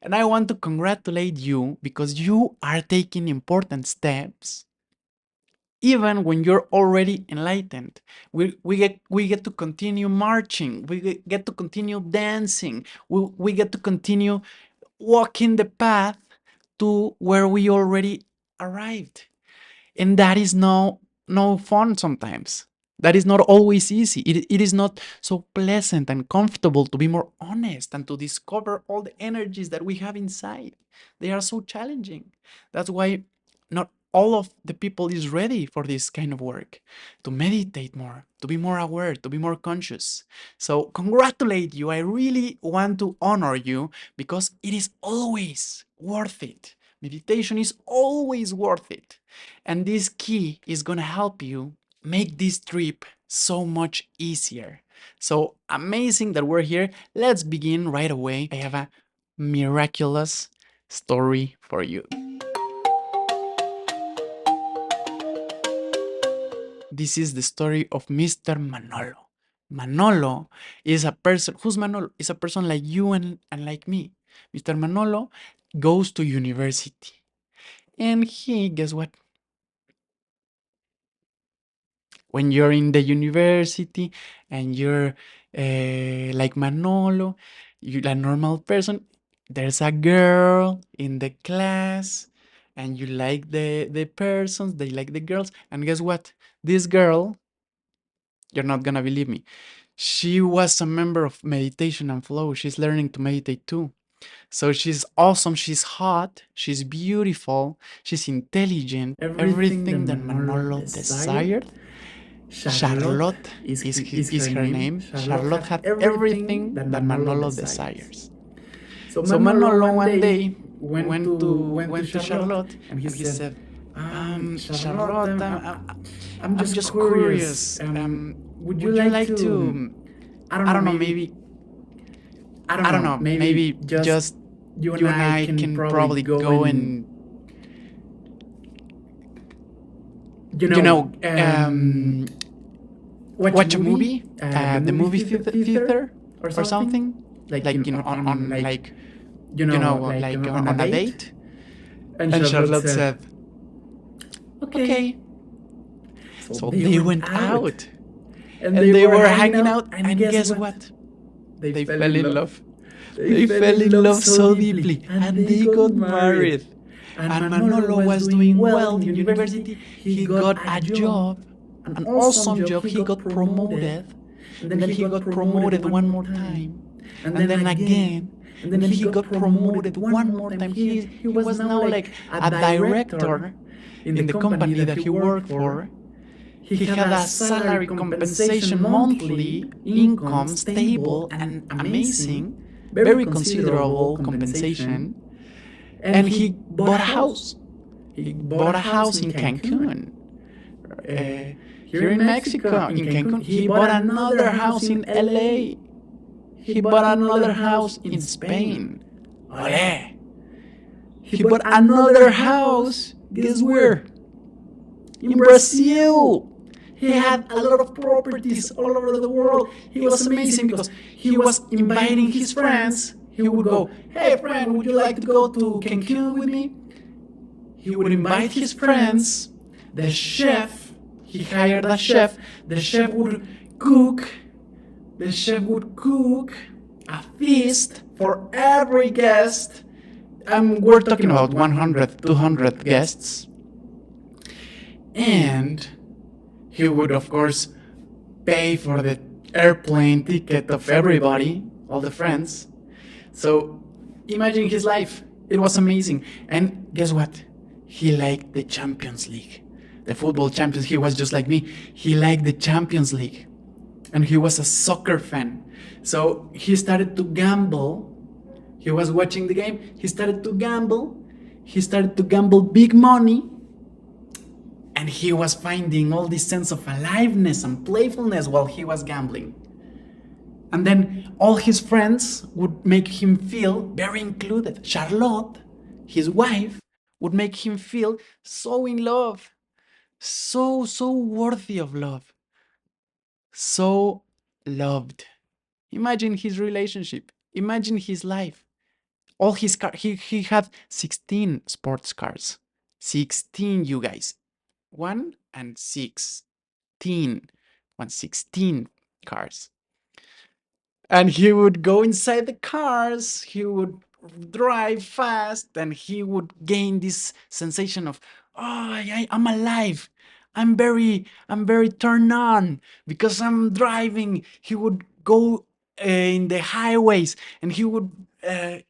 And I want to congratulate you because you are taking important steps even when you're already enlightened. We get to continue marching, get to continue dancing, we get to continue walking the path to where we already arrived. And that is no fun sometimes. That is not always easy. It is not so pleasant and comfortable to be more honest and to discover all the energies that we have inside. They are so challenging. That's why not all of the people is ready for this kind of work, to meditate more, to be more aware, to be more conscious. So congratulate you. I really want to honor you because it is always worth it. Meditation is always worth it. And this key is going to help you make this trip so much easier. So amazing that we're here. Let's begin right away. I have a miraculous story for you. This is the story of Mr. Manolo. Manolo is a person, who's Manolo? Is a person like you and like me. Mr. Manolo goes to university. And he, guess what? When you're in the university and you're like Manolo, you're a normal person, there's a girl in the class and you like the persons, they like the girls. And guess what? This girl, you're not gonna believe me, she was a member of meditation and flow. She's learning to meditate too. So she's awesome, she's hot, she's beautiful, she's intelligent, everything that Manolo desired. Charlotte is her name. Charlotte had everything that Manolo desires. So Manolo one day went to Charlotte and he said, Charlotte, I'm just curious. Would you like to, I don't know, maybe, I don't know, maybe just you and I can probably go and, watch a movie at the movie theater or something, like on like like on a date. And Charlotte said, okay. So they went out and they were hanging out, and guess what? They fell in love. They fell in love so deeply and they got married. And Manolo was doing well in university. He got a job, an awesome job. He got promoted, and then he got promoted one more time, and then again, and then he got promoted one more time. He was now like a director in the company that he worked for. He had a salary compensation, monthly income, stable and amazing, very considerable compensation. And he bought a house. He bought a house in Cancun. Here in Mexico, in Cancun. He bought another house in LA. He bought another house in Spain. Ole! He bought another house, guess where? In Brazil. He had a lot of properties all over the world. He was amazing because he was inviting his friends. He would go, hey friend, would you like to go to Cancun with me? He would invite his friends. The chef, he hired a chef. The chef would cook. The chef would cook a feast for every guest. We're talking about 100, 200 guests. And he would, of course, pay for the airplane ticket of everybody, all the friends. So imagine his life. It was amazing. And guess what? He liked the Champions League. The football champions. He was just like me. He liked the Champions League. And he was a soccer fan. So he started to gamble. He was watching the game. He started to gamble. He started to gamble big money. And he was finding all this sense of aliveness and playfulness while he was gambling. And then all his friends would make him feel very included. Charlotte, his wife, would make him feel so in love, so worthy of love, so loved. Imagine his relationship. Imagine his life. All his car, he had 16 sports cars. 16, you guys. 1 and 16. 116 cars. And he would go inside the cars, he would drive fast, and he would gain this sensation of, oh, I'm alive. I'm very turned on because I'm driving. He would go in the highways, and he would,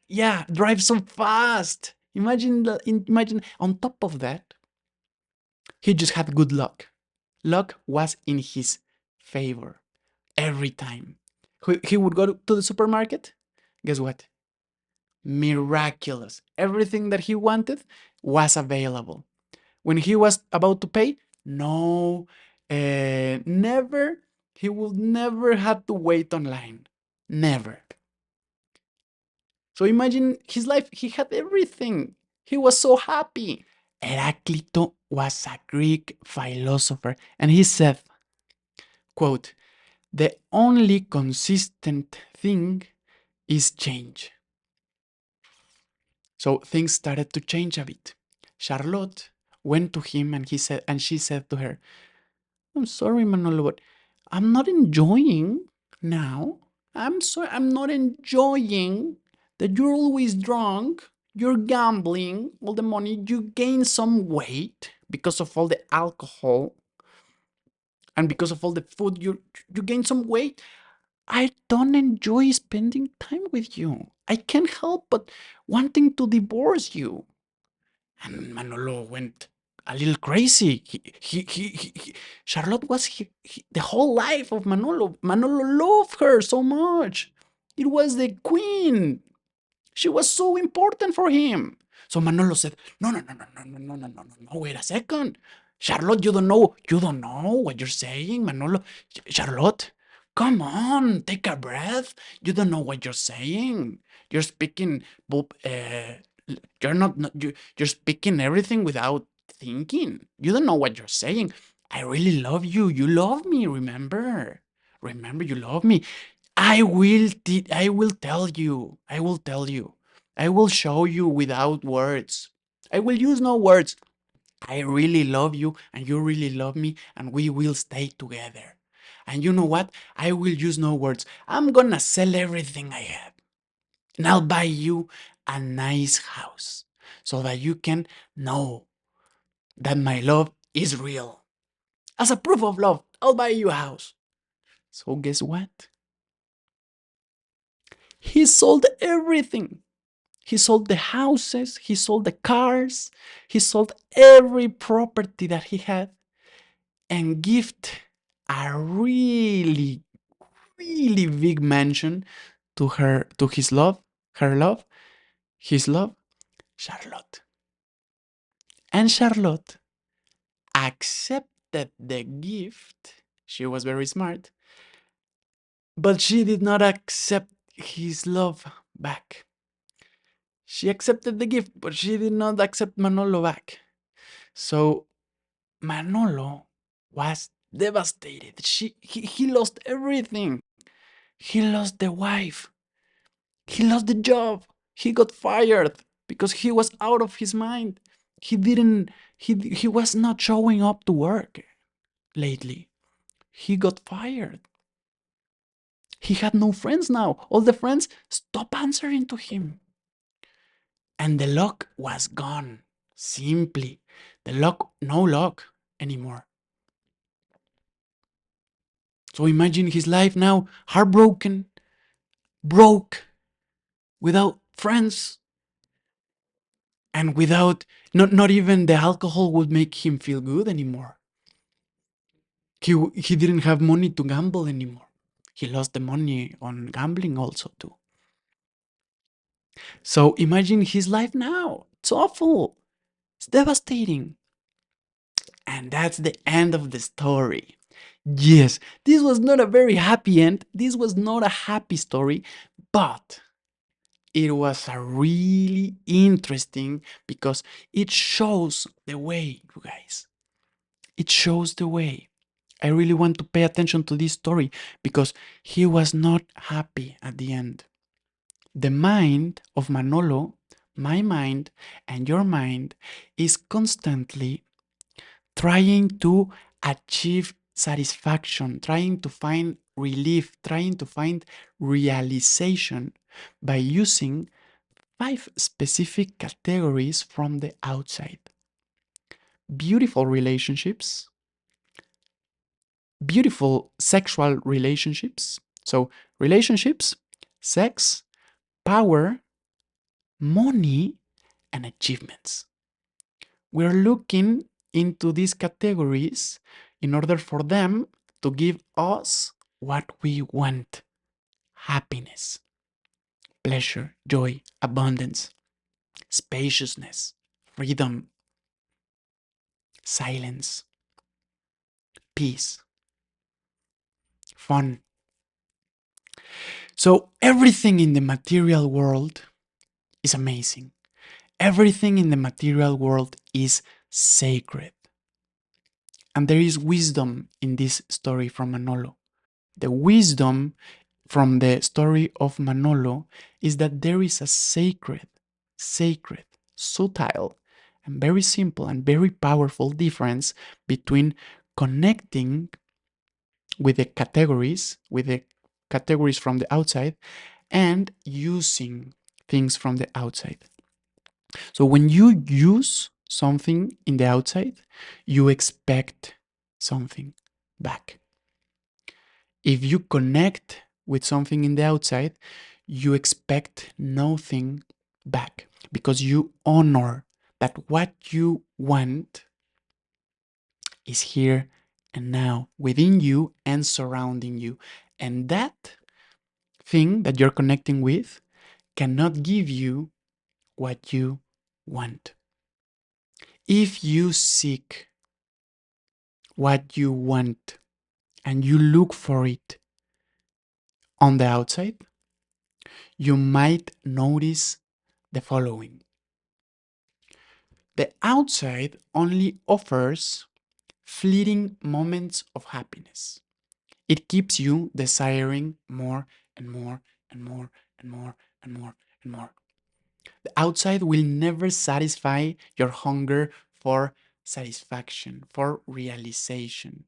yeah, drive so fast. Imagine on top of that, he just had good luck. Luck was in his favor every time. He would go to the supermarket. Guess what? Miraculous. Everything that he wanted was available. When he was about to pay, no, never, he would never have to wait online. Never. So imagine his life. He had everything. He was so happy. Heraclito was a Greek philosopher, and he said, quote, the only consistent thing is change. So things started to change a bit. Charlotte went to him and she said to her, I'm sorry, Manolo, but I'm not enjoying now. I'm sorry, I'm not enjoying that you're always drunk, you're gambling all the money, you gain some weight because of all the alcohol and because of all the food, you gain some weight. I don't enjoy spending time with you. I can't help but wanting to divorce you. And Manolo went a little crazy. Charlotte was the whole life of Manolo. Manolo loved her so much. It was the queen. She was so important for him. So Manolo said, no, no, no, no, no, no, no, no, no, no, wait a second. Charlotte, you don't know what you're saying, Manolo. Charlotte, come on, take a breath. You don't know what you're saying. You're speaking, you're not you're speaking everything without thinking. You don't know what you're saying. I really love you. You love me, remember? Remember, you love me. I will tell you. I will tell you. I will show you without words. I will use no words. I really love you and you really love me and we will stay together. And you know what? I will use no words. I'm gonna sell everything I have. And I'll buy you a nice house so that you can know that my love is real. As a proof of love, I'll buy you a house. So guess what? He sold everything. He sold the houses, he sold the cars, he sold every property that he had and gift a really, really big mansion to his love, her love, his love, Charlotte. And Charlotte accepted the gift. She was very smart, but she did not accept his love back. She accepted the gift, but she did not accept Manolo back. So Manolo was devastated. He lost everything. He lost the wife. He lost the job. He got fired because he was out of his mind. He was not showing up to work lately. He got fired. He had no friends now. All the friends stopped answering to him. And the luck was gone. Simply. The luck, no luck anymore. So imagine his life now, heartbroken, broke, without friends, and without, not even the alcohol would make him feel good anymore. He didn't have money to gamble anymore. He lost the money on gambling also too. So imagine his life now. It's awful. It's devastating. And that's the end of the story. Yes, this was not a very happy end. This was not a happy story, but it was a really interesting because it shows the way, you guys. It shows the way. I really want to pay attention to this story because he was not happy at the end. The mind of Manolo, my mind, and your mind is constantly trying to achieve satisfaction, trying to find relief, trying to find realization by using 5 specific categories from the outside: beautiful relationships, beautiful sexual relationships. So, relationships, sex, power, money, and achievements. We're looking into these categories in order for them to give us what we want: happiness, pleasure, joy, abundance, spaciousness, freedom, silence, peace, fun. So, everything in the material world is amazing. Everything in the material world is sacred. And there is wisdom in this story from Manolo. The wisdom from the story of Manolo is that there is a sacred, subtle, and very simple and very powerful difference between connecting with the categories from the outside, and using things from the outside. So when you use something in the outside, you expect something back. If you connect with something in the outside, you expect nothing back because you honor that what you want is here and now within you and surrounding you. And that thing that you're connecting with cannot give you what you want. If you seek what you want and you look for it on the outside, you might notice the following. The outside only offers fleeting moments of happiness. It keeps you desiring more and more and more and more and more and more. The outside will never satisfy your hunger for satisfaction, for realization.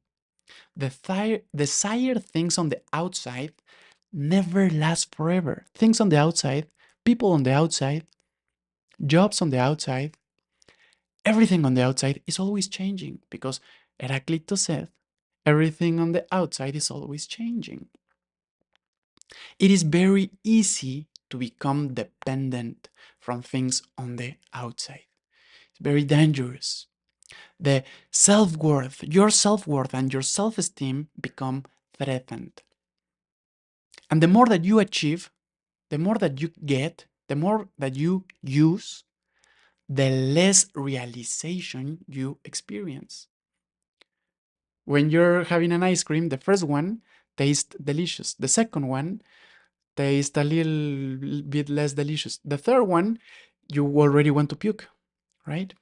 The desired things on the outside never last forever. Things on the outside, people on the outside, jobs on the outside, everything on the outside is always changing because Heraclitus said, everything on the outside is always changing. It is very easy to become dependent from things on the outside. It's very dangerous. The self-worth, your self-worth and your self-esteem become threatened. And the more that you achieve, the more that you get, the more that you use, the less realization you experience. When you're having an ice cream, the first one tastes delicious. The second one tastes a little bit less delicious. The third one, you already want to puke, right?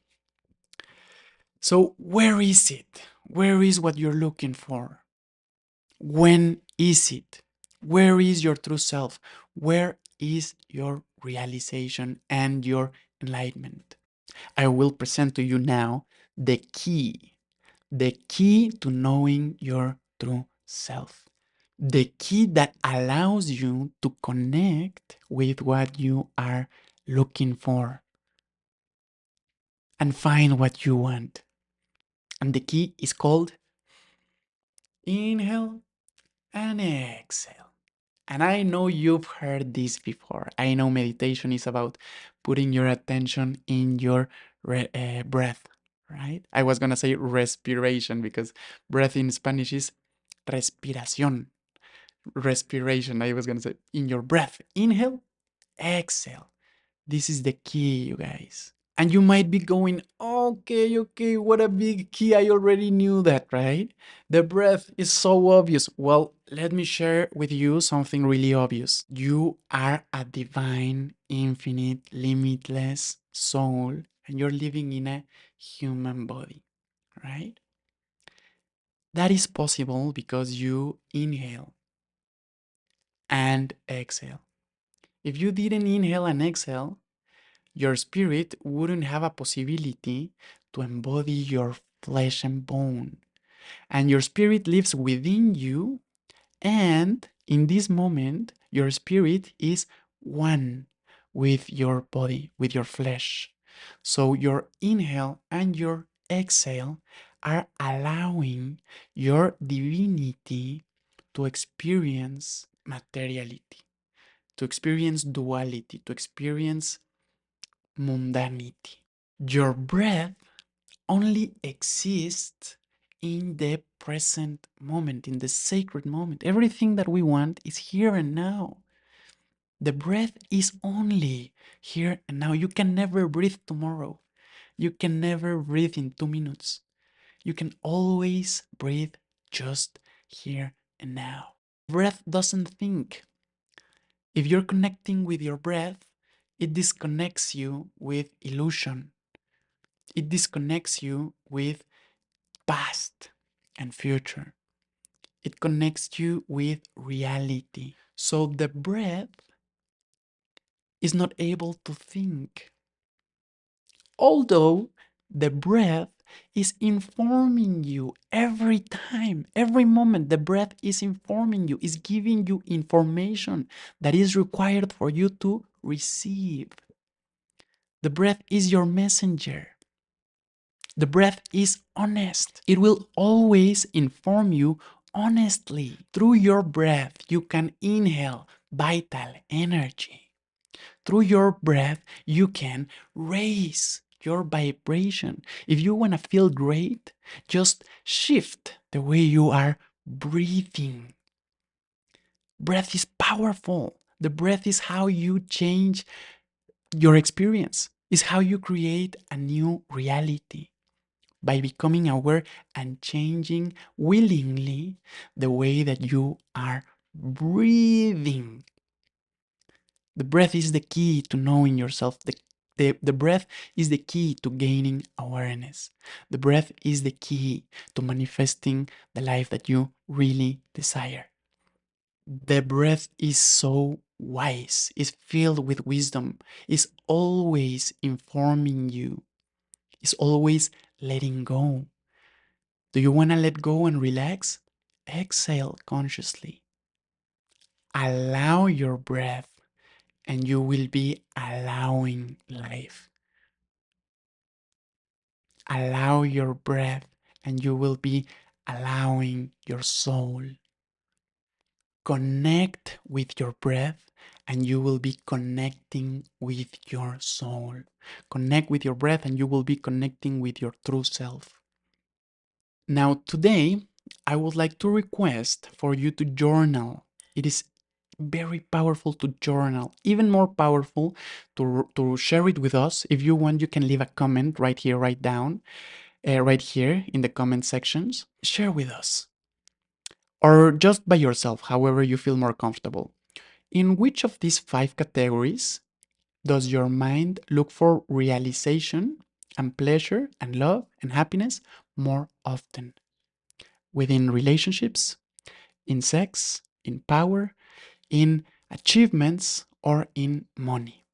So, where is it? Where is what you're looking for? When is it? Where is your true self? Where is your realization and your enlightenment? I will present to you now the key to knowing your true self, the key that allows you to connect with what you are looking for and find what you want. And the key is called inhale and exhale. And I know you've heard this before. I know meditation is about putting your attention in your breath, right? I was going to say respiration because breath in Spanish is respiración. Respiration, I was going to say in your breath. Inhale, exhale. This is the key, you guys. And you might be going, okay, what a big key. I already knew that, right? The breath is so obvious. Well, let me share with you something really obvious. You are a divine, infinite, limitless soul, and you're living in a human body, right? That is possible because you inhale and exhale. If you didn't inhale and exhale, your spirit wouldn't have a possibility to embody your flesh and bone. And your spirit lives within you, and in this moment, your spirit is one with your body, with your flesh. So your inhale and your exhale are allowing your divinity to experience materiality, to experience duality, to experience mundanity. Your breath only exists in the present moment, in the sacred moment. Everything that we want is here and now. The breath is only here and now. You can never breathe tomorrow. You can never breathe in 2 minutes. You can always breathe just here and now. Breath doesn't think. If you're connecting with your breath, it disconnects you with illusion. It disconnects you with past and future. It connects you with reality. So the breath is not able to think. Although the breath is informing you every time, every moment, the breath is informing you, is giving you information that is required for you to receive. The breath is your messenger. The breath is honest. It will always inform you honestly. Through your breath, you can inhale vital energy. Through your breath, you can raise your vibration. If you want to feel great, just shift the way you are breathing. Breath is powerful. The breath is how you change your experience, is how you create a new reality by becoming aware and changing willingly the way that you are breathing. The breath is the key to knowing yourself. The breath is the key to gaining awareness. The breath is the key to manifesting the life that you really desire. The breath is so wise, is filled with wisdom, is always informing you, is always letting go. Do you want to let go and relax? Exhale consciously. Allow your breath, and you will be allowing life. Allow your breath, and you will be allowing your soul. Connect with your breath, and you will be connecting with your soul. Connect with your breath, and you will be connecting with your true self. Now, today, I would like to request for you to journal. It is very powerful to journal, even more powerful to share it with us. If you want, you can leave a comment right here, right down, right here in the comment sections. Share with us, or just by yourself, however you feel more comfortable. In which of these 5 categories does your mind look for realization and pleasure and love and happiness more often? Within relationships, in sex, in power, in achievements, or in money?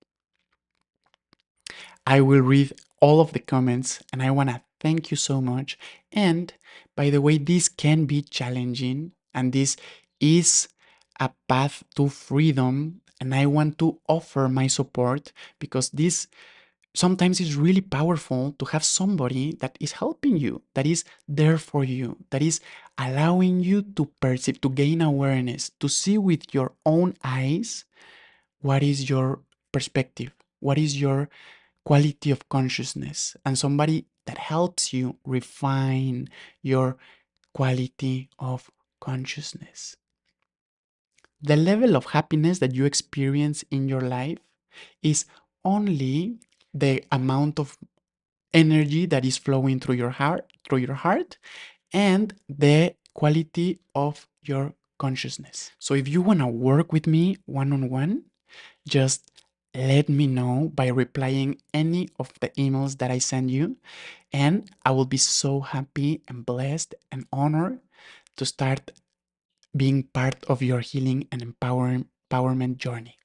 I will read all of the comments, and I want to thank you so much. And by the way, this can be challenging, and this is a path to freedom, and I want to offer my support because this sometimes is really powerful to have somebody that is helping you, that is there for you, that is allowing you to perceive, to gain awareness, to see with your own eyes what is your perspective, what is your quality of consciousness, and somebody that helps you refine your quality of consciousness. The level of happiness that you experience in your life is only the amount of energy that is flowing through your heart, and the quality of your consciousness. So if you want to work with me one-on-one, just let me know by replying any of the emails that I send you, and I will be so happy and blessed and honored to start being part of your healing and empowerment journey.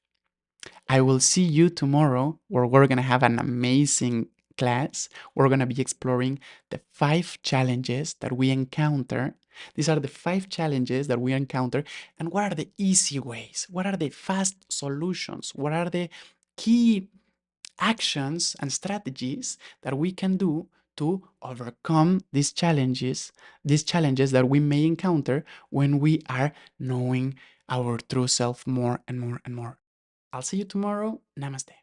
I will see you tomorrow where we're going to have an amazing class. We're going to be exploring the 5 challenges that we encounter. These are the 5 challenges that we encounter. And what are the easy ways? What are the fast solutions? What are the key actions and strategies that we can do to overcome these challenges that we may encounter when we are knowing our true self more and more and more. I'll see you tomorrow. Namaste.